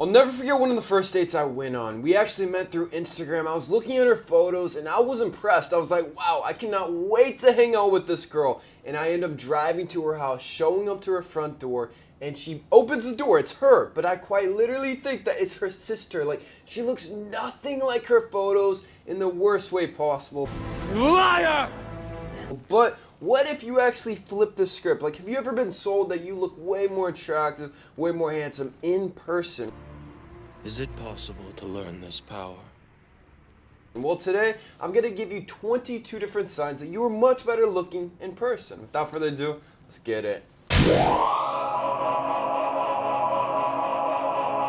I'll never forget one of the first dates I went on. We actually met through Instagram. I was looking at her photos and I was impressed. I was like, wow, I cannot wait to hang out with this girl. And I end up driving to her house, showing up to her front door, and she opens the door. It's her, but I quite literally think that it's her sister. Like, she looks nothing like her photos in the worst way possible. Liar! But what if you actually flip the script? Like, have you ever been sold that you look way more attractive, way more handsome in person? Is it possible to learn this power? Well, today I'm going to give you 22 different signs that you are much better looking in person. Without further ado, let's get it.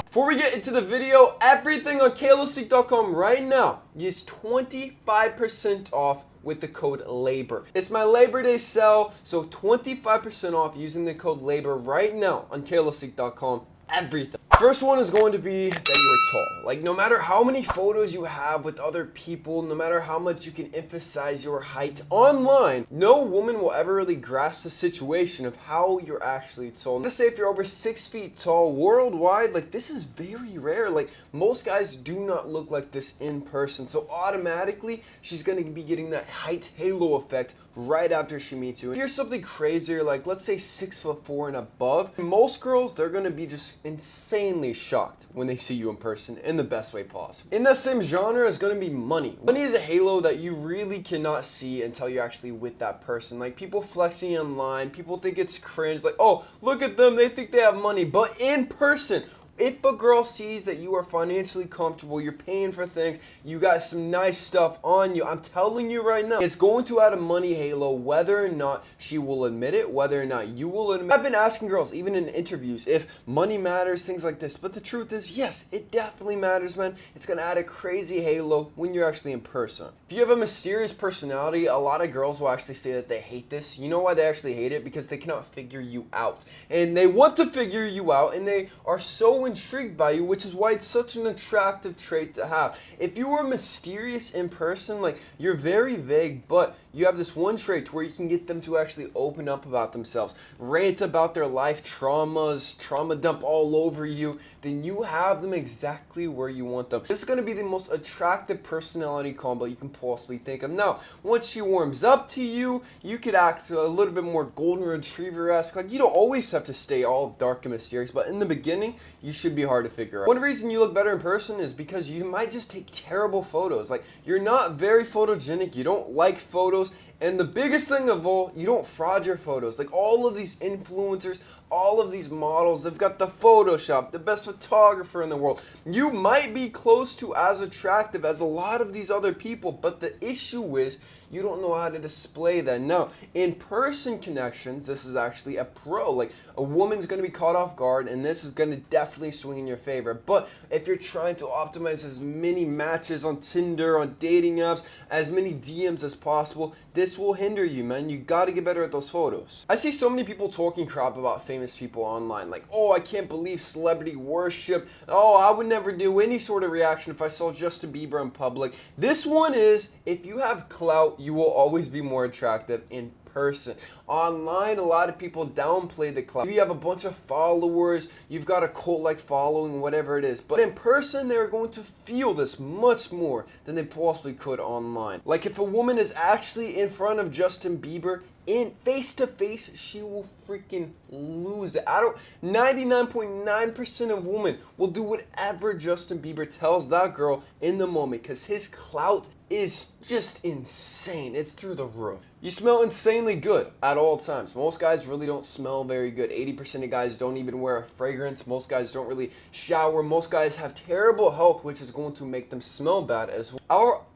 Before we get into the video, everything on KLOseek.com right now is 25% off with the code LABOR. It's my Labor Day sale, so 25% off using the code LABOR right now on KLOseek.com. Everything. First one is going to be that you are tall. Like, no matter how many photos you have with other people, no matter how much you can emphasize your height online, no woman will ever really grasp the situation of how you're actually tall. Let's say if you're over 6 feet tall worldwide, like, this is very rare. Like, most guys do not look like this in person. So automatically, she's gonna be getting that height halo effect right after she meets you. If you're something crazier, like let's say 6'4" and above, most girls, they're gonna be just insanely shocked when they see you in person in the best way possible. In that same genre is gonna be money. Money is a halo that you really cannot see until you're actually with that person. Like, people flexing online, people think it's cringe, like, oh, look at them, they think they have money. But in person, if a girl sees that you are financially comfortable, you're paying for things, you got some nice stuff on you, I'm telling you right now, it's going to add a money halo whether or not she will admit it, whether or not you will admit it. I've been asking girls, even in interviews, if money matters, things like this. But the truth is, yes, it definitely matters, man. It's going to add a crazy halo when you're actually in person. If you have a mysterious personality, a lot of girls will actually say that they hate this. You know why they actually hate it? Because they cannot figure you out. And they want to figure you out, and they are so intrigued by you, which is why it's such an attractive trait to have. If you are mysterious in person, like, you're very vague, but you have this one trait where you can get them to actually open up about themselves, rant about their life traumas, trauma dump all over you, then you have them exactly where you want them. This is going to be the most attractive personality combo you can possibly think of. Now, once she warms up to you, you could act a little bit more golden retriever-esque. Like, you don't always have to stay all dark and mysterious, but in the beginning, you should be hard to figure out. One reason you look better in person is because you might just take terrible photos. Like, you're not very photogenic, you don't like photos, and the biggest thing of all, you don't fraud your photos. Like, all of these influencers, all of these models, they've got the Photoshop, the best photographer in the world. You might be close to as attractive as a lot of these other people, but the issue is you don't know how to display that. Now, in-person connections, this is actually a pro. Like, a woman's going to be caught off guard, and this is going to definitely swing in your favor. But if you're trying to optimize as many matches on Tinder, on dating apps, as many DMs as possible, this will hinder you, man. You got to get better at those photos. I see so many people talking crap about famous people online. Like, oh, I can't believe celebrity worship. Oh, I would never do any sort of reaction if I saw Justin Bieber in public. This one is, if you have clout, you will always be more attractive in person. Online, a lot of people downplay the clout. You have a bunch of followers, you've got a cult-like following, whatever it is. But in person, they're going to feel this much more than they possibly could online. Like, if a woman is actually in front of Justin Bieber, in face to face, she will freaking lose it. 99.9% of women will do whatever Justin Bieber tells that girl in the moment, because his clout is just insane. It's through the roof. You smell insanely good at all times. Most guys really don't smell very good. 80% of guys don't even wear a fragrance. Most guys don't really shower. Most guys have terrible health, which is going to make them smell bad as well.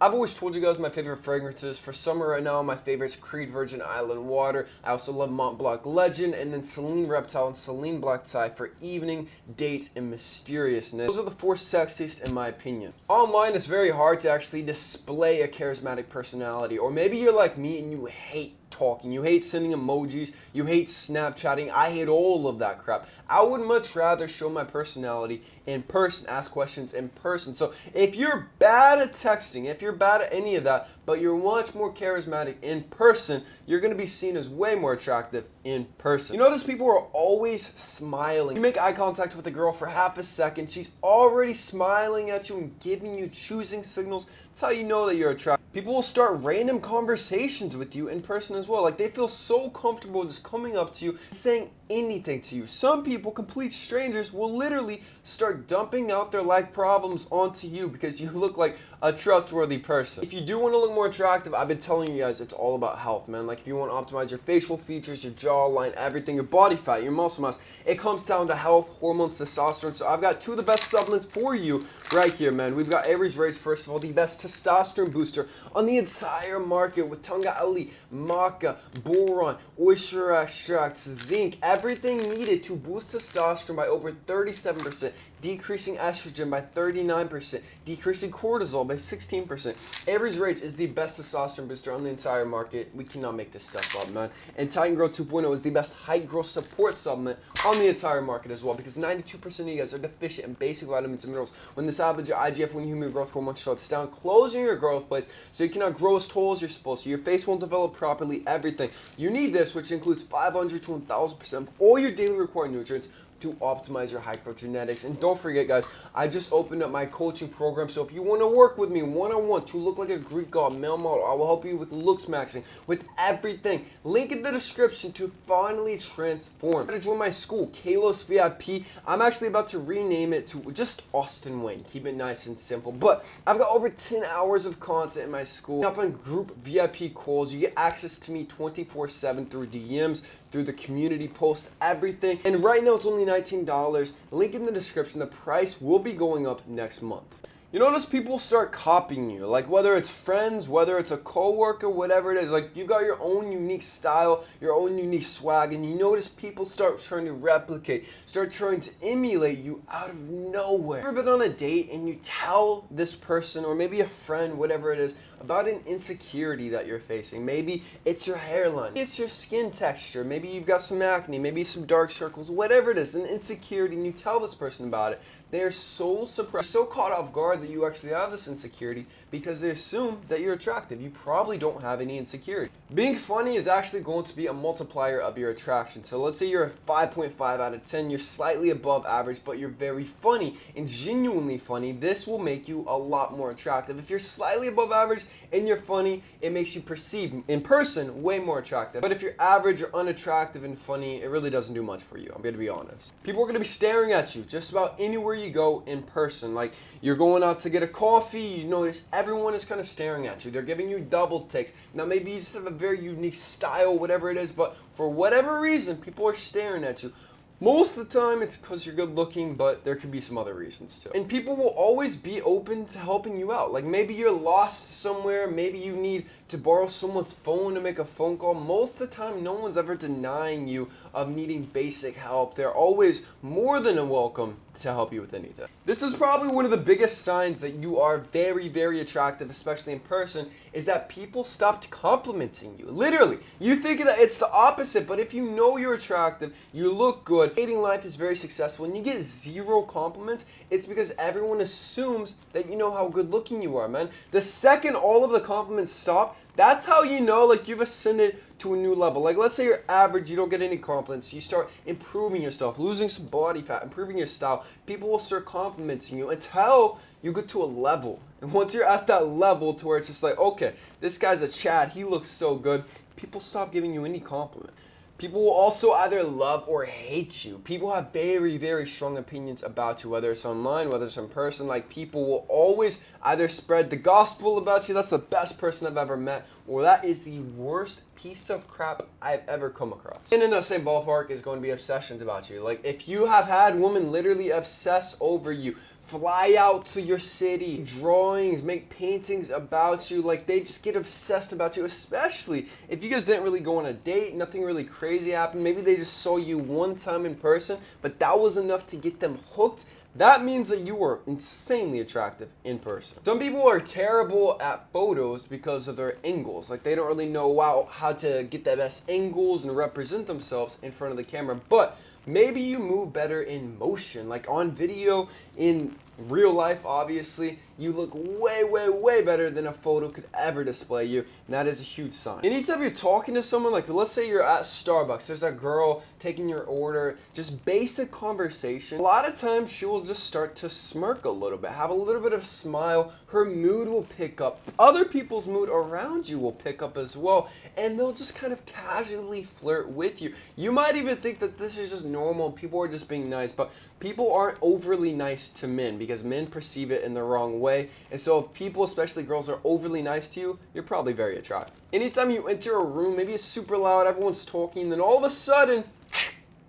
I've always told you guys my favorite fragrances. For summer right now, my favorite's Creed Virgin Island Water. I also love Mont Blanc Legend, and then Celine Reptile and Celine Black Tie for evening, date, and mysteriousness. Those are the 4 sexiest in my opinion. Online, it's very hard to actually display a charismatic personality, or maybe you're like me and you hate talking, you hate sending emojis, you hate Snapchatting. I hate all of that crap. I would much rather show my personality in person, ask questions in person. So if you're bad at texting, if you're bad at any of that, but you're much more charismatic in person, you're going to be seen as way more attractive in person. You notice people are always smiling. You make eye contact with a girl for half a second, she's already smiling at you and giving you choosing signals. That's how you know that you're attractive. People will start random conversations with you in person as well. Like, they feel so comfortable just coming up to you, saying anything to you. Some people, complete strangers, will literally start dumping out their life problems onto you because you look like a trustworthy person. If you do want to look more attractive, I've been telling you guys, it's all about health, man. Like, if you want to optimize your facial features, your jawline, everything, your body fat, your muscle mass, it comes down to health, hormones, testosterone. So I've got two of the best supplements for you right here, man. We've got Aries Race, first of all, the best testosterone booster on the entire market with Tunga Ali, maca, boron, oyster extracts, zinc, everything needed to boost testosterone by over 37%, decreasing estrogen by 39%, decreasing cortisol by 16%. Aries Rates is the best testosterone booster on the entire market. We cannot make this stuff up, man. And Titan Growth 2.0 is the best height growth support supplement on the entire market as well, because 92% of you guys are deficient in basic vitamins and minerals. When this happens, your IGF-1 human growth hormone shuts down, closing your growth plates, so you cannot grow as tall as you're supposed to. Your face won't develop properly, everything. You need this, which includes 500 to 1,000% of all your daily required nutrients to optimize your high growth genetics. And don't forget, guys, I just opened up my coaching program, so if you want to work with me one-on-one to look like a Greek god male model, I will help you with looks maxing, with everything. Link in the description to finally transform. To join my school, Kalos VIP. I'm actually about to rename it to just Austin Wayne. Keep it nice and simple. But I've got over 10 hours of content in my school. Up on group VIP calls, you get access to me 24/7 through DMs, through the community posts, everything. And right now it's only $19. Link in the description. The price will be going up next month. You notice people start copying you, like whether it's friends, whether it's a coworker, whatever it is. Like, you got your own unique style, your own unique swag, and you notice people start trying to replicate, start trying to emulate you out of nowhere. Ever been on a date and you tell this person, or maybe a friend, whatever it is, about an insecurity that you're facing? Maybe it's your hairline, maybe it's your skin texture, maybe you've got some acne, maybe some dark circles, whatever it is, an insecurity, and you tell this person about it. They're so surprised, so caught off guard that you actually have this insecurity, because they assume that you're attractive. You probably don't have any insecurity. Being funny is actually going to be a multiplier of your attraction. So let's say you're a 5.5 out of 10, you're slightly above average, but you're very funny and genuinely funny. This will make you a lot more attractive. If you're slightly above average and you're funny, it makes you perceive in person way more attractive. But if you're average or unattractive and funny, it really doesn't do much for you. I'm going to be honest. People are going to be staring at you just about anywhere you go in person. Like, you're going out to get a coffee, you notice everyone is kind of staring at you. They're giving you double takes. Now, maybe you just have a very unique style, whatever it is, but for whatever reason, people are staring at you. Most of the time, it's because you're good looking, but there could be some other reasons too. And people will always be open to helping you out. Like, maybe you're lost somewhere, maybe you need to borrow someone's phone to make a phone call. Most of the time, no one's ever denying you of needing basic help. They're always more than welcome to help you with anything. This is probably one of the biggest signs that you are very, very attractive, especially in person, is that people stopped complimenting you. Literally, you think that it's the opposite, but if you know you're attractive, you look good, dating life is very successful, and you get zero compliments, it's because everyone assumes that you know how good looking you are, man. The second all of the compliments stop, that's how you know, like, you've ascended to a new level. Like, let's say you're average, you don't get any compliments, you start improving yourself, losing some body fat, improving your style. People will start complimenting you until you get to a level. And once you're at that level to where it's just like, okay, this guy's a Chad, he looks so good, people stop giving you any compliment. People will also either love or hate you. People have very, very strong opinions about you, whether it's online, whether it's in person. Like, people will always either spread the gospel about you, that's the best person I've ever met, or that is the worst piece of crap I've ever come across. And in the same ballpark is going to be obsessions about you. Like, if you have had women literally obsess over you, fly out to your city, drawings, make paintings about you, like, they just get obsessed about you, especially if you guys didn't really go on a date, nothing really crazy happened, maybe they just saw you one time in person, but that was enough to get them hooked. that means that you are insanely attractive in person. Some people are terrible at photos because of their angles. Like, they don't really know how to get the best angles and represent themselves in front of the camera. But maybe you move better in motion, like on video, in real life, obviously, you look way, way, way better than a photo could ever display you, and that is a huge sign. Anytime you're talking to someone, like let's say you're at Starbucks, there's that girl taking your order, just basic conversation, a lot of times she will just start to smirk a little bit, have a little bit of smile, her mood will pick up, other people's mood around you will pick up as well, and they'll just kind of casually flirt with you. You might even think that this is just normal, people are just being nice, but people aren't overly nice to men because men perceive it in the wrong way. And so if people, especially girls, are overly nice to you, you're probably very attractive. Anytime you enter a room, maybe it's super loud, everyone's talking, then all of a sudden,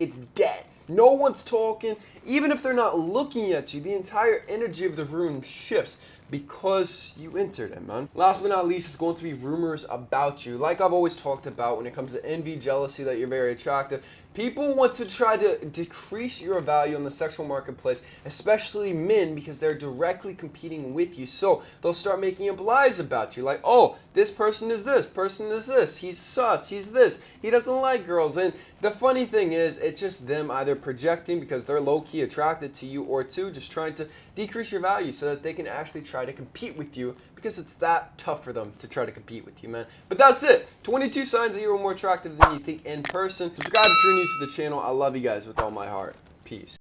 it's dead. No one's talking. Even if they're not looking at you, the entire energy of the room shifts because you entered it, man. Last but not least, it's going to be rumors about you. Like I've always talked about when it comes to envy, jealousy, that you're very attractive. People want to try to decrease your value in the sexual marketplace, especially men, because they're directly competing with you. So they'll start making up lies about you. Like, oh, this person is this, he's sus, he's this, he doesn't like girls. And the funny thing is, it's just them either projecting because they're low-key attracted to you, or two, just trying to decrease your value so that they can actually try to compete with you, because it's that tough for them to try to compete with you, man. But that's it. 22 signs that you're more attractive than you think in person. Subscribe if you're new to the channel. I love you guys with all my heart. Peace.